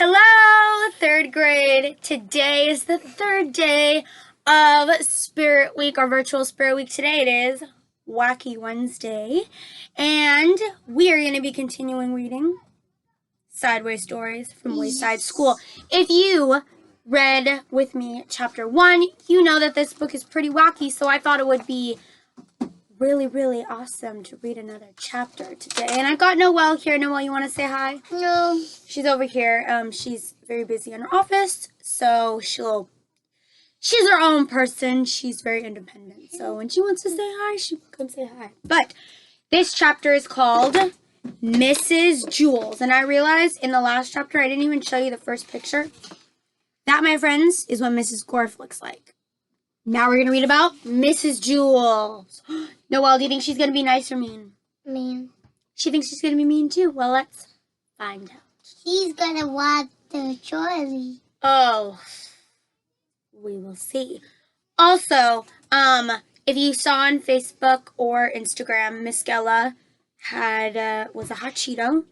Hello, third grade. Today is the third day of Spirit Week, our virtual Spirit Week. Today it is Wacky Wednesday, and we are going to be continuing reading Sideways Stories from Wayside School. If you read with me chapter 1, you know that this book is pretty wacky, so I thought it would be really awesome to read another chapter today. And I got Noelle here. Noelle, you want to say hi? No. She's over here. She's very busy in her office, so she's her own person. She's very independent. So when she wants to say hi, she can come say hi. But this chapter is called Mrs. Jules. And I realized in the last chapter, I didn't even show you the first picture. That, my friends, is what Mrs. Gorf looks like. Now we're going to read about Mrs. Jules. Noelle, do you think she's going to be nice or mean? Mean. She thinks she's going to be mean too. Well, let's find out. He's gonna want the Charlie. Oh, we will see. Also, if you saw on Facebook or Instagram, Miss Gella was a hot Cheeto.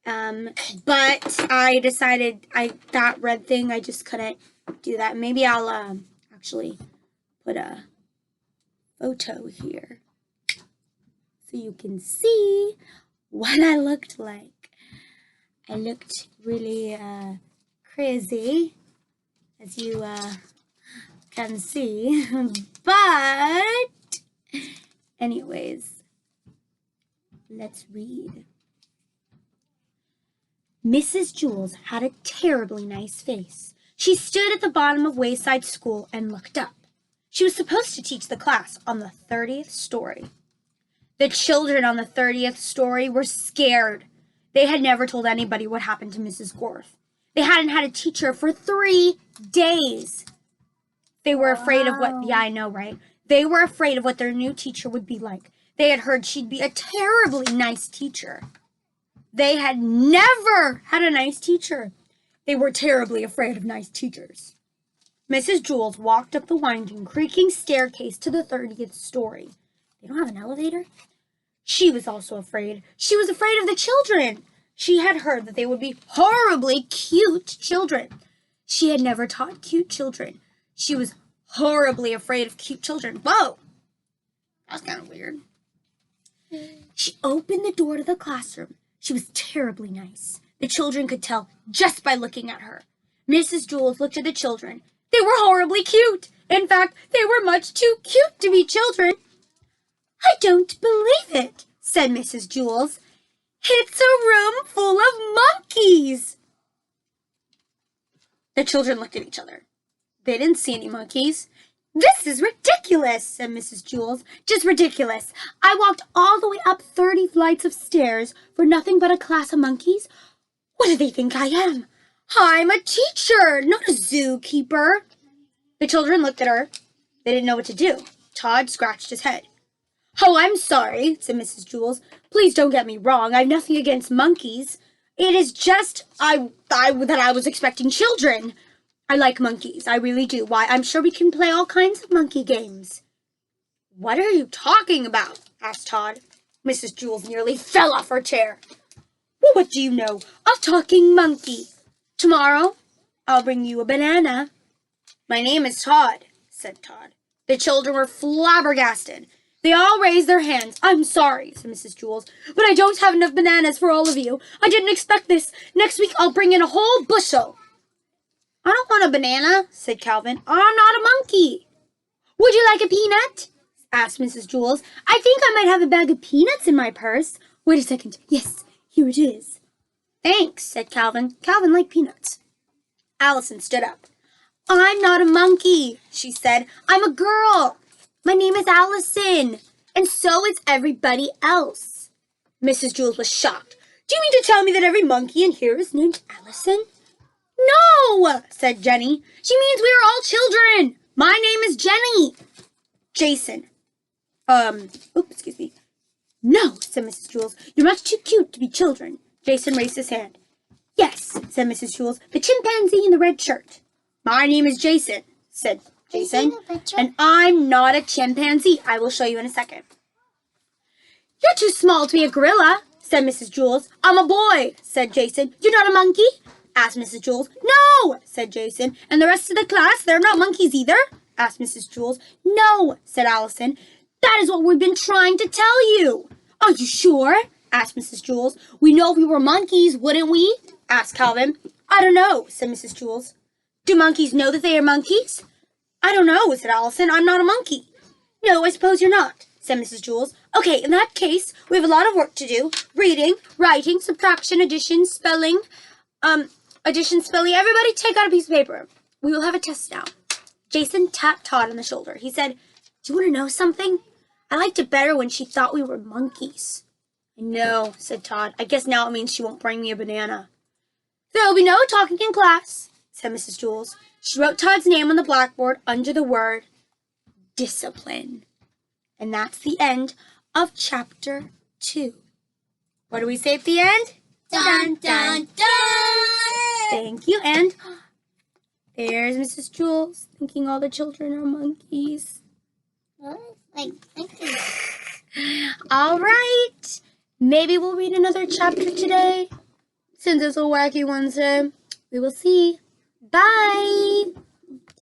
But I decided that red thing, I just couldn't do that. Maybe I'll actually put a photo here so you can see what I looked like. I looked really crazy, as you can see. But anyways, let's read. Mrs. Jules had a terribly nice face. She stood at the bottom of Wayside School and looked up. She was supposed to teach the class on the 30th story. The children on the 30th story were scared. They had never told anybody what happened to Mrs. Gorf. They hadn't had a teacher for 3 days. They were afraid of what, yeah, I know, right? They were afraid of what their new teacher would be like. They had heard she'd be a terribly nice teacher. They had never had a nice teacher. They were terribly afraid of nice teachers. Mrs. Jules walked up the winding, creaking staircase to the 30th story. They don't have an elevator? She was also afraid. She was afraid of the children. She had heard that they would be horribly cute children. She had never taught cute children. She was horribly afraid of cute children. Whoa! That was kind of weird. She opened the door to the classroom. She was terribly nice. The children could tell just by looking at her. Mrs. Jules looked at the children. They were horribly cute. In fact, they were much too cute to be children. I don't believe it, said Mrs. Jules. It's a room full of monkeys. The children looked at each other. They didn't see any monkeys. This is ridiculous, said Mrs. Jules. Just ridiculous. I walked all the way up 30 flights of stairs for nothing but a class of monkeys. What do they think I am? I'm a teacher, not a zookeeper. The children looked at her. They didn't know what to do. Todd scratched his head. Oh, I'm sorry, said Mrs. Jules. Please don't get me wrong. I've nothing against monkeys. It is just that I was expecting children. I like monkeys. I really do. Why, I'm sure we can play all kinds of monkey games. What are you talking about? Asked Todd. Mrs. Jules nearly fell off her chair. Well, what do you know? A talking monkey. Tomorrow, I'll bring you a banana. My name is Todd, said Todd. The children were flabbergasted. They all raised their hands. I'm sorry, said Mrs. Jules, but I don't have enough bananas for all of you. I didn't expect this. Next week, I'll bring in a whole bushel. I don't want a banana, said Calvin. I'm not a monkey. Would you like a peanut? Asked Mrs. Jules. I think I might have a bag of peanuts in my purse. Wait a second. Yes, here it is. Thanks, said Calvin. Calvin liked peanuts. Allison stood up. I'm not a monkey, she said. I'm a girl. My name is Allison, and so is everybody else. Mrs. Jules was shocked. Do you mean to tell me that every monkey in here is named Allison? No, said Jenny. She means we are all children. My name is Jenny. Jason. Excuse me. No, said Mrs. Jules. You're much too cute to be children. Jason raised his hand. Yes, said Mrs. Jules. The chimpanzee in the red shirt. My name is Jason, said Jason. And I'm not a chimpanzee. I will show you in a second. You're too small to be a gorilla, said Mrs. Jules. I'm a boy, said Jason. You're not a monkey? asked Mrs. Jules. No, said Jason. And the rest of the class, they're not monkeys either? Asked Mrs. Jules. No, said Allison. That is what we've been trying to tell you. Are you sure? Asked Mrs. Jules. We know if we were monkeys, wouldn't we? Asked Calvin. I don't know, said Mrs. Jules. Do monkeys know that they are monkeys? I don't know, said Allison. I'm not a monkey. No, I suppose you're not, said Mrs. Jules. Okay, in that case, we have a lot of work to do. Reading, writing, subtraction, addition, spelling. Everybody take out a piece of paper. We will have a test now. Jason tapped Todd on the shoulder. He said, do you want to know something? I liked it better when she thought we were monkeys. I know, said Todd. I guess now it means she won't bring me a banana. There will be no talking in class, said Mrs. Jules. She wrote Todd's name on the blackboard under the word discipline. And that's the end of chapter 2. What do we say at the end? Dun, dun, dun! Thank you. And there's Mrs. Jules thinking all the children are monkeys. What? Like, monkeys. All right. Maybe we'll read another chapter today. Since it's a wacky Wednesday, we will see. Bye.